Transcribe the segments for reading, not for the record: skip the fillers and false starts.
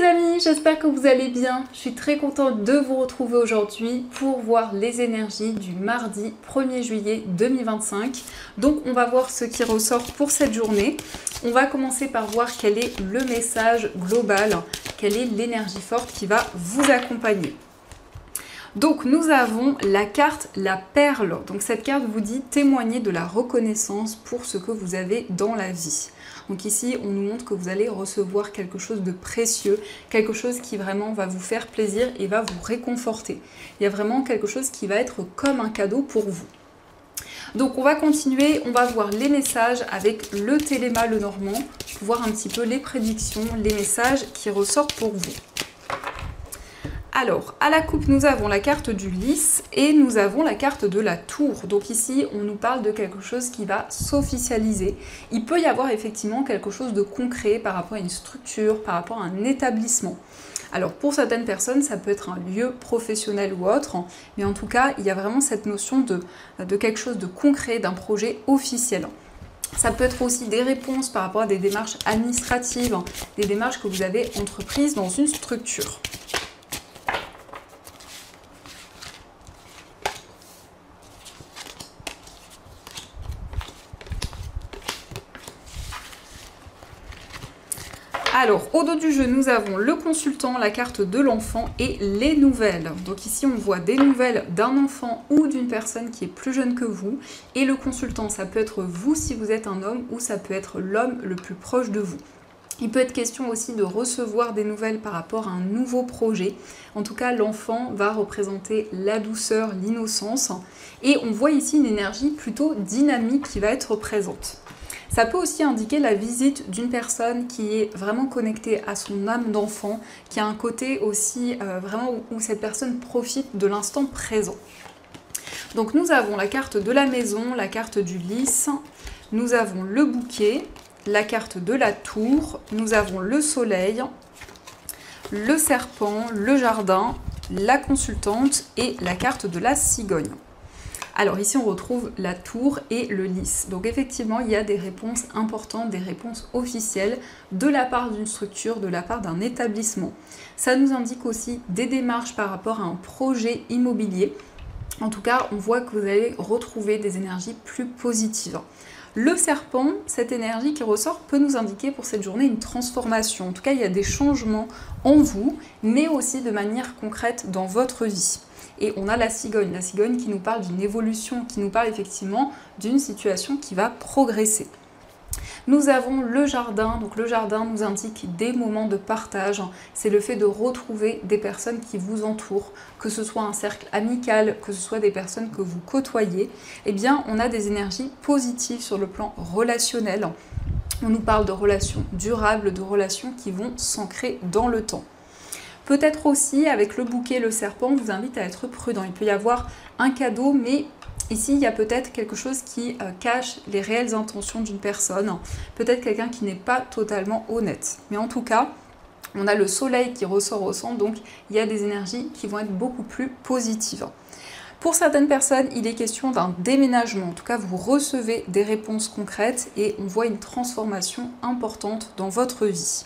amis, j'espère que vous allez bien. Je suis très contente de vous retrouver aujourd'hui pour voir les énergies du mardi 1er juillet 2025. Donc on va voir ce qui ressort pour cette journée. On va commencer par voir quel est le message global, quelle est l'énergie forte qui va vous accompagner. Donc nous avons la carte la perle. Donc cette carte vous dit témoigner de la reconnaissance pour ce que vous avez dans la vie. Donc ici on nous montre que vous allez recevoir quelque chose de précieux, quelque chose qui vraiment va vous faire plaisir et va vous réconforter. Il y a vraiment quelque chose qui va être comme un cadeau pour vous. Donc on va continuer, on va voir les messages avec le Téléma Lenormand, pour voir un petit peu les prédictions, les messages qui ressortent pour vous. Alors, à la coupe, nous avons la carte du lys et nous avons la carte de la tour. Donc ici, on nous parle de quelque chose qui va s'officialiser. Il peut y avoir effectivement quelque chose de concret par rapport à une structure, par rapport à un établissement. Alors pour certaines personnes, ça peut être un lieu professionnel ou autre, mais en tout cas, il y a vraiment cette notion de quelque chose de concret, d'un projet officiel. Ça peut être aussi des réponses par rapport à des démarches administratives, des démarches que vous avez entreprises dans une structure. Alors, au dos du jeu, nous avons le consultant, la carte de l'enfant et les nouvelles. Donc ici, on voit des nouvelles d'un enfant ou d'une personne qui est plus jeune que vous. Et le consultant, ça peut être vous si vous êtes un homme ou ça peut être l'homme le plus proche de vous. Il peut être question aussi de recevoir des nouvelles par rapport à un nouveau projet. En tout cas, l'enfant va représenter la douceur, l'innocence. Et on voit ici une énergie plutôt dynamique qui va être présente. Ça peut aussi indiquer la visite d'une personne qui est vraiment connectée à son âme d'enfant, qui a un côté aussi vraiment où cette personne profite de l'instant présent. Donc nous avons la carte de la maison, la carte du lys, nous avons le bouquet, la carte de la tour, nous avons le soleil, le serpent, le jardin, la consultante et la carte de la cigogne. Alors ici on retrouve la tour et le lys. Donc effectivement il y a des réponses importantes, des réponses officielles de la part d'une structure, de la part d'un établissement. Ça nous indique aussi des démarches par rapport à un projet immobilier. En tout cas on voit que vous allez retrouver des énergies plus positives. Le serpent, cette énergie qui ressort peut nous indiquer pour cette journée une transformation. En tout cas il y a des changements en vous, mais aussi de manière concrète dans votre vie. Et on a la cigogne qui nous parle d'une évolution, qui nous parle effectivement d'une situation qui va progresser. Nous avons le jardin, donc le jardin nous indique des moments de partage, c'est le fait de retrouver des personnes qui vous entourent, que ce soit un cercle amical, que ce soit des personnes que vous côtoyez, eh bien on a des énergies positives sur le plan relationnel. On nous parle de relations durables, de relations qui vont s'ancrer dans le temps. Peut-être aussi, avec le bouquet, le serpent, on vous invite à être prudent. Il peut y avoir un cadeau, mais ici, il y a peut-être quelque chose qui cache les réelles intentions d'une personne. Peut-être quelqu'un qui n'est pas totalement honnête. Mais en tout cas, on a le soleil qui ressort au centre, donc il y a des énergies qui vont être beaucoup plus positives. Pour certaines personnes, il est question d'un déménagement. En tout cas, vous recevez des réponses concrètes et on voit une transformation importante dans votre vie.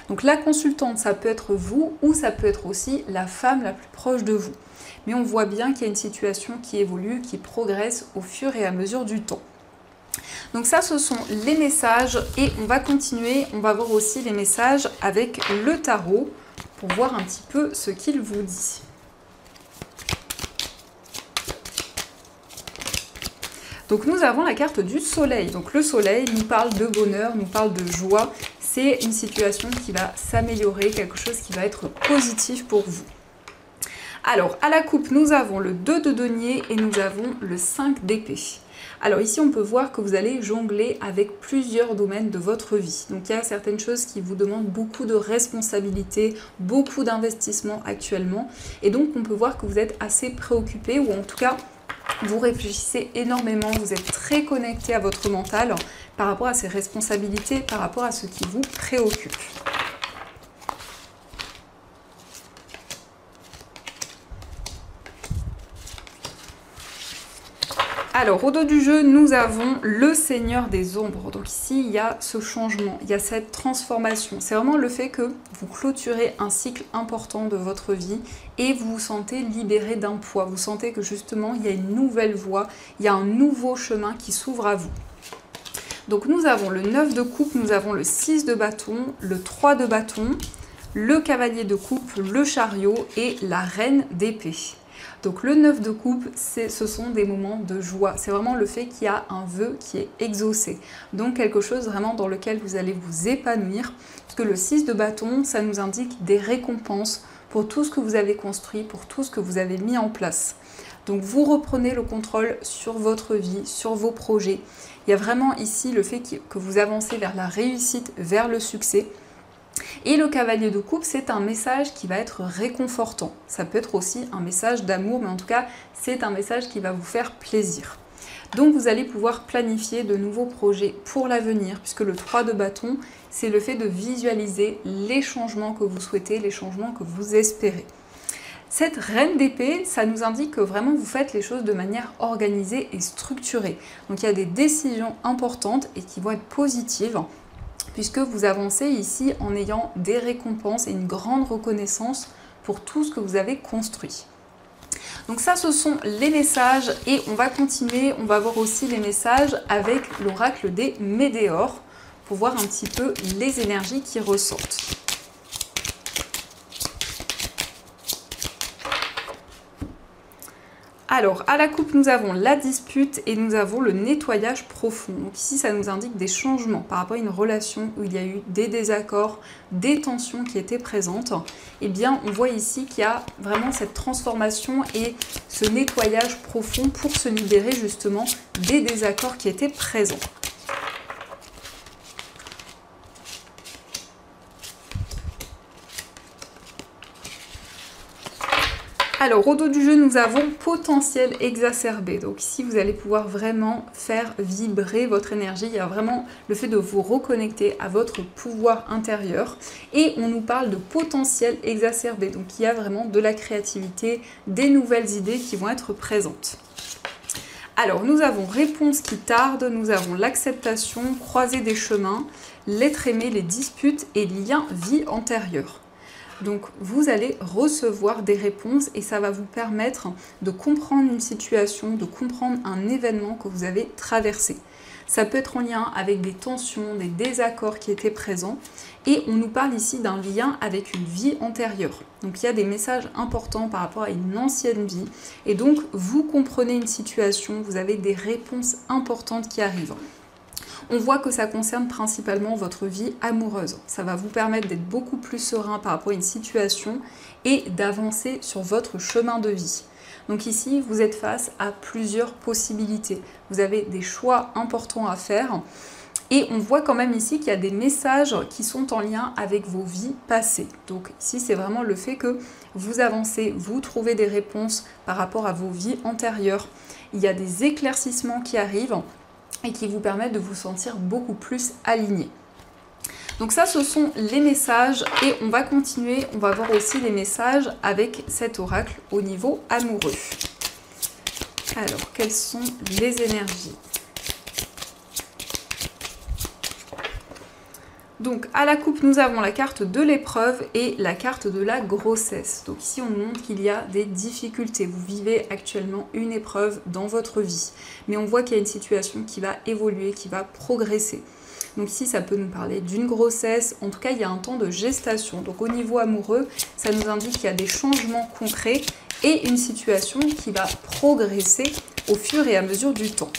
Donc la consultante, ça peut être vous ou ça peut être aussi la femme la plus proche de vous. Mais on voit bien qu'il y a une situation qui évolue, qui progresse au fur et à mesure du temps. Donc ça, ce sont les messages et on va continuer. On va voir aussi les messages avec le tarot pour voir un petit peu ce qu'il vous dit. Donc nous avons la carte du soleil. Donc le soleil nous parle de bonheur, nous parle de joie. C'est une situation qui va s'améliorer, quelque chose qui va être positif pour vous. Alors, à la coupe, nous avons le 2 de denier et nous avons le 5 d'épée. Alors ici, on peut voir que vous allez jongler avec plusieurs domaines de votre vie. Donc il y a certaines choses qui vous demandent beaucoup de responsabilités, beaucoup d'investissement actuellement. Et donc, on peut voir que vous êtes assez préoccupé ou en tout cas, vous réfléchissez énormément, vous êtes très connecté à votre mental par rapport à ces responsabilités, par rapport à ce qui vous préoccupe. Alors, au dos du jeu, nous avons le Seigneur des Ombres. Donc ici, il y a ce changement, il y a cette transformation. C'est vraiment le fait que vous clôturez un cycle important de votre vie et vous vous sentez libéré d'un poids. Vous sentez que justement, il y a une nouvelle voie, il y a un nouveau chemin qui s'ouvre à vous. Donc nous avons le 9 de coupe, nous avons le 6 de bâton, le 3 de bâton, le cavalier de coupe, le chariot et la reine d'épée. Donc le 9 de coupe, ce sont des moments de joie. C'est vraiment le fait qu'il y a un vœu qui est exaucé. Donc quelque chose vraiment dans lequel vous allez vous épanouir. Parce que le 6 de bâton, ça nous indique des récompenses pour tout ce que vous avez construit, pour tout ce que vous avez mis en place. Donc vous reprenez le contrôle sur votre vie, sur vos projets. Il y a vraiment ici le fait que vous avancez vers la réussite, vers le succès. Et le cavalier de coupe, c'est un message qui va être réconfortant. Ça peut être aussi un message d'amour, mais en tout cas, c'est un message qui va vous faire plaisir. Donc vous allez pouvoir planifier de nouveaux projets pour l'avenir, puisque le 3 de bâton, c'est le fait de visualiser les changements que vous souhaitez, les changements que vous espérez. Cette reine d'épée, ça nous indique que vraiment vous faites les choses de manière organisée et structurée. Donc il y a des décisions importantes et qui vont être positives, puisque vous avancez ici en ayant des récompenses et une grande reconnaissance pour tout ce que vous avez construit. Donc ça, ce sont les messages et on va continuer, on va voir aussi les messages avec l'oracle des Médéors pour voir un petit peu les énergies qui ressortent. Alors, à la coupe, nous avons la dispute et nous avons le nettoyage profond. Donc ici, ça nous indique des changements par rapport à une relation où il y a eu des désaccords, des tensions qui étaient présentes. Eh bien, on voit ici qu'il y a vraiment cette transformation et ce nettoyage profond pour se libérer justement des désaccords qui étaient présents. Alors, au dos du jeu, nous avons potentiel exacerbé. Donc ici, vous allez pouvoir vraiment faire vibrer votre énergie. Il y a vraiment le fait de vous reconnecter à votre pouvoir intérieur. Et on nous parle de potentiel exacerbé. Donc il y a vraiment de la créativité, des nouvelles idées qui vont être présentes. Alors, nous avons réponse qui tarde, nous avons l'acceptation, croisée des chemins, l'être aimé, les disputes et lien vie antérieure. Donc vous allez recevoir des réponses et ça va vous permettre de comprendre une situation, de comprendre un événement que vous avez traversé. Ça peut être en lien avec des tensions, des désaccords qui étaient présents et on nous parle ici d'un lien avec une vie antérieure. Donc il y a des messages importants par rapport à une ancienne vie et donc vous comprenez une situation, vous avez des réponses importantes qui arrivent. On voit que ça concerne principalement votre vie amoureuse. Ça va vous permettre d'être beaucoup plus serein par rapport à une situation et d'avancer sur votre chemin de vie. Donc ici, vous êtes face à plusieurs possibilités. Vous avez des choix importants à faire. Et on voit quand même ici qu'il y a des messages qui sont en lien avec vos vies passées. Donc ici, c'est vraiment le fait que vous avancez, vous trouvez des réponses par rapport à vos vies antérieures. Il y a des éclaircissements qui arrivent et qui vous permettent de vous sentir beaucoup plus aligné. Donc ça, ce sont les messages et on va continuer, on va voir aussi les messages avec cet oracle au niveau amoureux. Alors, quelles sont les énergies ? Donc à la coupe, nous avons la carte de l'épreuve et la carte de la grossesse. Donc ici, on nous montre qu'il y a des difficultés. Vous vivez actuellement une épreuve dans votre vie. Mais on voit qu'il y a une situation qui va évoluer, qui va progresser. Donc ici, ça peut nous parler d'une grossesse. En tout cas, il y a un temps de gestation. Donc au niveau amoureux, ça nous indique qu'il y a des changements concrets et une situation qui va progresser au fur et à mesure du temps.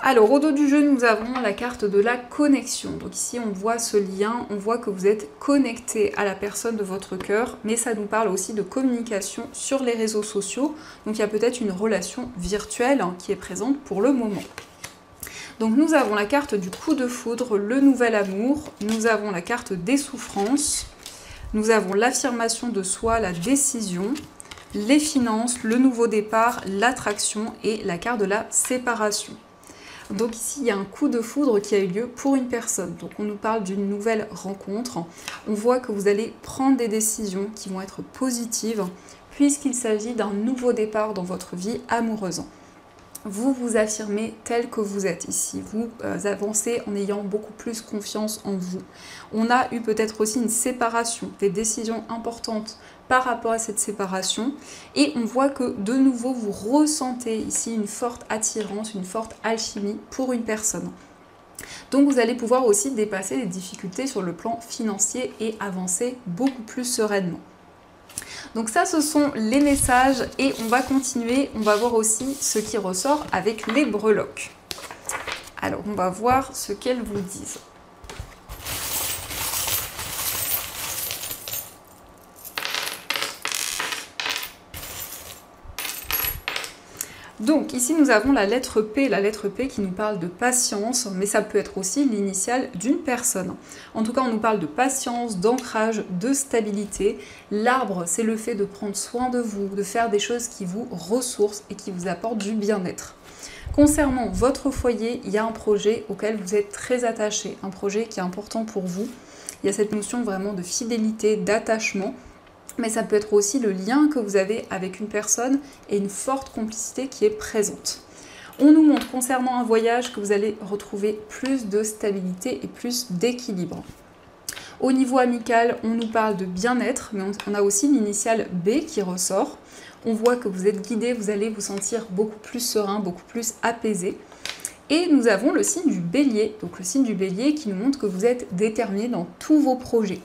Alors, au dos du jeu, nous avons la carte de la connexion. Donc ici, on voit ce lien, on voit que vous êtes connecté à la personne de votre cœur, mais ça nous parle aussi de communication sur les réseaux sociaux. Donc il y a peut-être une relation virtuelle qui est présente pour le moment. Donc nous avons la carte du coup de foudre, le nouvel amour, nous avons la carte des souffrances, nous avons l'affirmation de soi, la décision, les finances, le nouveau départ, l'attraction et la carte de la séparation. Donc ici, il y a un coup de foudre qui a eu lieu pour une personne. Donc on nous parle d'une nouvelle rencontre. On voit que vous allez prendre des décisions qui vont être positives puisqu'il s'agit d'un nouveau départ dans votre vie amoureuse. Vous vous affirmez tel que vous êtes ici. Vous avancez en ayant beaucoup plus confiance en vous. On a eu peut-être aussi une séparation, des décisions importantes par rapport à cette séparation. Et on voit que de nouveau, vous ressentez ici une forte attirance, une forte alchimie pour une personne. Donc vous allez pouvoir aussi dépasser les difficultés sur le plan financier et avancer beaucoup plus sereinement. Donc ça, ce sont les messages et on va continuer. On va voir aussi ce qui ressort avec les breloques. Alors, on va voir ce qu'elles vous disent. Donc ici nous avons la lettre P qui nous parle de patience, mais ça peut être aussi l'initiale d'une personne. En tout cas on nous parle de patience, d'ancrage, de stabilité. L'arbre c'est le fait de prendre soin de vous, de faire des choses qui vous ressourcent et qui vous apportent du bien-être. Concernant votre foyer, il y a un projet auquel vous êtes très attaché, un projet qui est important pour vous. Il y a cette notion vraiment de fidélité, d'attachement. Mais ça peut être aussi le lien que vous avez avec une personne et une forte complicité qui est présente. On nous montre concernant un voyage que vous allez retrouver plus de stabilité et plus d'équilibre. Au niveau amical, on nous parle de bien-être, mais on a aussi l'initiale B qui ressort. On voit que vous êtes guidé, vous allez vous sentir beaucoup plus serein, beaucoup plus apaisé. Et nous avons le signe du Bélier, donc le signe du Bélier qui nous montre que vous êtes déterminé dans tous vos projets.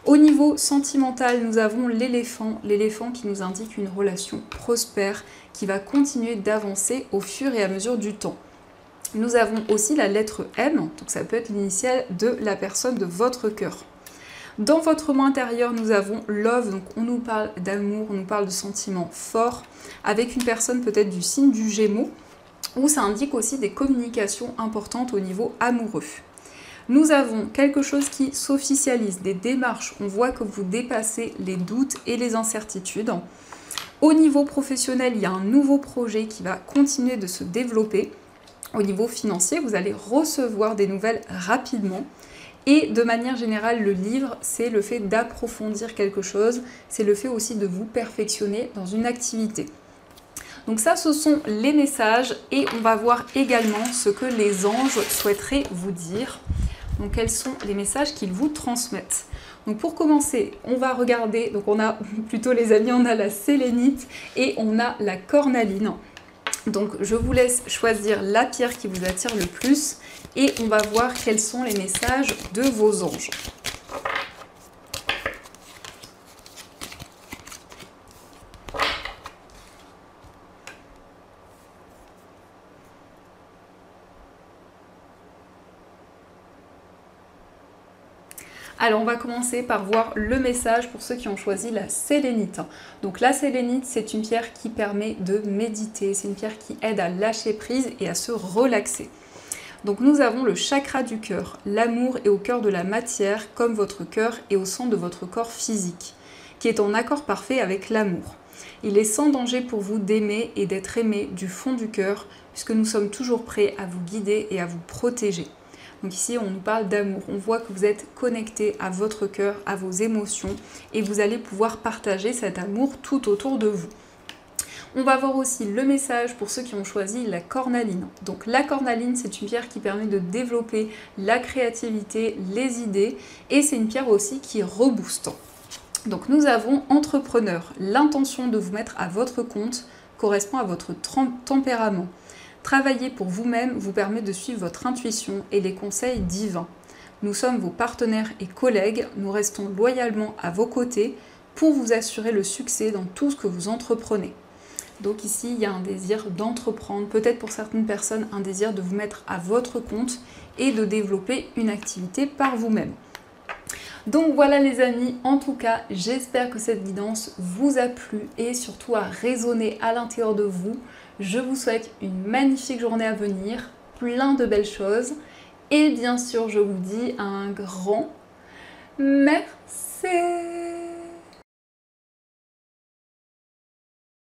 Au niveau sentimental, nous avons l'éléphant qui nous indique une relation prospère qui va continuer d'avancer au fur et à mesure du temps. Nous avons aussi la lettre M, donc ça peut être l'initiale de la personne de votre cœur. Dans votre moi intérieur, nous avons Love, donc on nous parle d'amour, on nous parle de sentiments forts, avec une personne peut-être du signe du Gémeaux, où ça indique aussi des communications importantes au niveau amoureux. Nous avons quelque chose qui s'officialise, des démarches. On voit que vous dépassez les doutes et les incertitudes. Au niveau professionnel, il y a un nouveau projet qui va continuer de se développer. Au niveau financier, vous allez recevoir des nouvelles rapidement. Et de manière générale, le livre, c'est le fait d'approfondir quelque chose. C'est le fait aussi de vous perfectionner dans une activité. Donc ça, ce sont les messages et on va voir également ce que les anges souhaiteraient vous dire. Donc quels sont les messages qu'ils vous transmettent. Donc pour commencer, on va regarder, donc on a plutôt les amis, on a la sélénite et on a la cornaline. Donc je vous laisse choisir la pierre qui vous attire le plus et on va voir quels sont les messages de vos anges. Alors on va commencer par voir le message pour ceux qui ont choisi la sélénite. Donc la sélénite, c'est une pierre qui permet de méditer, c'est une pierre qui aide à lâcher prise et à se relaxer. Donc nous avons le chakra du cœur. L'amour est au cœur de la matière comme votre cœur est au centre de votre corps physique, qui est en accord parfait avec l'amour. Il est sans danger pour vous d'aimer et d'être aimé du fond du cœur, puisque nous sommes toujours prêts à vous guider et à vous protéger. Donc ici, on nous parle d'amour. On voit que vous êtes connecté à votre cœur, à vos émotions, et vous allez pouvoir partager cet amour tout autour de vous. On va voir aussi le message pour ceux qui ont choisi la cornaline. Donc la cornaline, c'est une pierre qui permet de développer la créativité, les idées, et c'est une pierre aussi qui rebooste. Donc nous avons entrepreneur. L'intention de vous mettre à votre compte correspond à votre tempérament. Travailler pour vous-même vous permet de suivre votre intuition et les conseils divins. Nous sommes vos partenaires et collègues, nous restons loyalement à vos côtés pour vous assurer le succès dans tout ce que vous entreprenez. Donc ici, il y a un désir d'entreprendre, peut-être pour certaines personnes, un désir de vous mettre à votre compte et de développer une activité par vous-même. Donc voilà les amis, en tout cas, j'espère que cette guidance vous a plu et surtout a résonné à l'intérieur de vous. Je vous souhaite une magnifique journée à venir, plein de belles choses. Et bien sûr, je vous dis un grand merci.